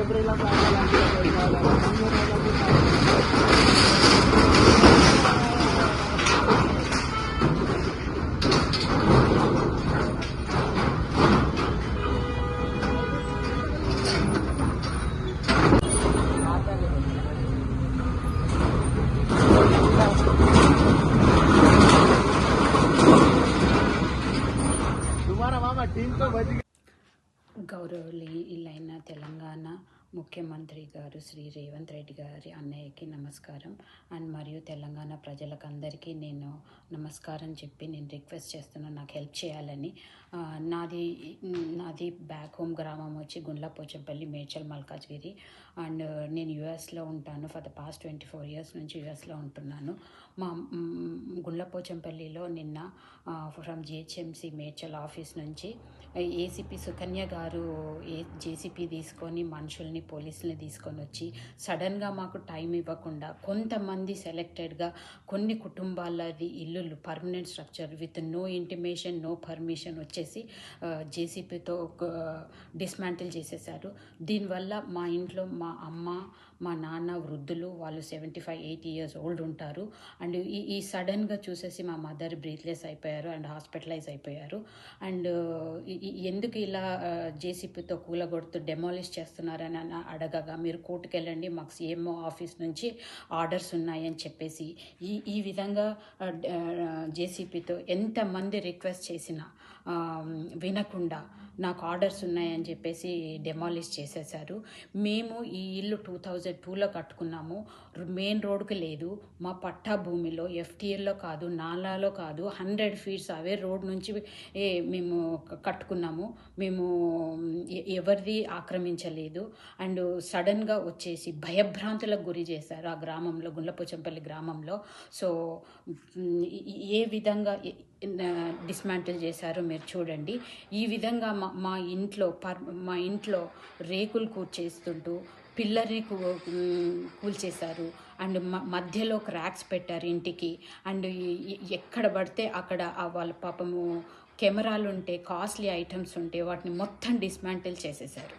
ఏప్రిల్లో గౌరవనీయులైన తెలంగాణ ముఖ్యమంత్రి గారు శ్రీ రేవంత్ రెడ్డి గారి అన్నయ్యకి నమస్కారం అండ్ మరియు తెలంగాణ ప్రజలకందరికీ నేను నమస్కారం చెప్పి నేను రిక్వెస్ట్ చేస్తున్నాను నాకు హెల్ప్ చేయాలని. నాది బ్యాక్ హోమ్ గ్రామం వచ్చి గుండ్లపోచంపల్లి, మేడ్చల్ మల్కాజ్గిరి అండ్ నేను యూఎస్లో ఉంటాను. ఫర్ ద పాస్ట్ 24 years నుంచి యూఎస్లో ఉంటున్నాను. మా గుండ్లపోచంపల్లిలో నిన్న ఫ్రమ్ జిహెచ్ఎంసి మేడ్చల్ ఆఫీస్ నుంచి ఏసీపీ సుకన్య గారు జేసీపీ తీసుకొని మనుషుల్ని, పోలీసుల్ని తీసుకొని వచ్చి సడన్గా మాకు టైం ఇవ్వకుండా కొంతమంది సెలెక్టెడ్గా కొన్ని కుటుంబాలది ఇల్లులు permanent structure with no intimation, no permission వచ్చేసి జేసీపీతో డిస్మాంటిల్ చేసేసారు. దీనివల్ల మా ఇంట్లో మా అమ్మ, మా నాన్న వృద్ధులు, వాళ్ళు 75-80 years old ఉంటారు. అండ్ ఈ సడన్గా చూసేసి మా మదర్ బ్రీత్లెస్ అయిపోయారు అండ్ హాస్పిటలైజ్ అయిపోయారు. అండ్ ఎందుకు ఇలా జేసీపీతో కూలగొడుతూ డెమాలిష్ చేస్తున్నారని అడగగా మీరు కోర్టుకు వెళ్ళండి, మాకు సీఎంఓ ఆఫీస్ నుంచి ఆర్డర్స్ ఉన్నాయని చెప్పేసి ఈ విధంగా జేసీపీతో ఎంతమంది రిక్వెస్ట్ చేసినా వినకుండా నాకు ఆర్డర్స్ ఉన్నాయని చెప్పేసి డెమాలిష్ చేసేసారు. మేము ఈ ఇల్లు 2002లో కట్టుకున్నాము. మెయిన్ రోడ్కి లేదు, మా పట్టా భూమిలో ఎఫ్టీఎల్లో కాదు, నాలాలో కాదు, 100 feet అవే రోడ్ నుంచి మేము కట్టుకున్నాము. మేము ఎవరిది ఆక్రమించలేదు. అండ్ సడన్గా వచ్చేసి భయభ్రాంతులకు గురి చేశారు ఆ గ్రామంలో, గుండ్లపోచంపల్లి గ్రామంలో. సో ఏ విధంగా డిస్మాంటిల్ చేశారో మీరు చూడండి. ఈ విధంగా మా ఇంట్లో రేకులు కూర్చేస్తుంటూ పిల్లర్ని కూల్చేశారు అండ్ మధ్యలో క్రాక్స్ పెట్టారు ఇంటికి. అండ్ ఎక్కడ పడితే అక్కడ వాళ్ళ పాపము కెమెరాలు ఉంటే, కాస్ట్లీ ఐటమ్స్ ఉంటే వాటిని మొత్తం డిస్మాంటిల్ చేసేసారు.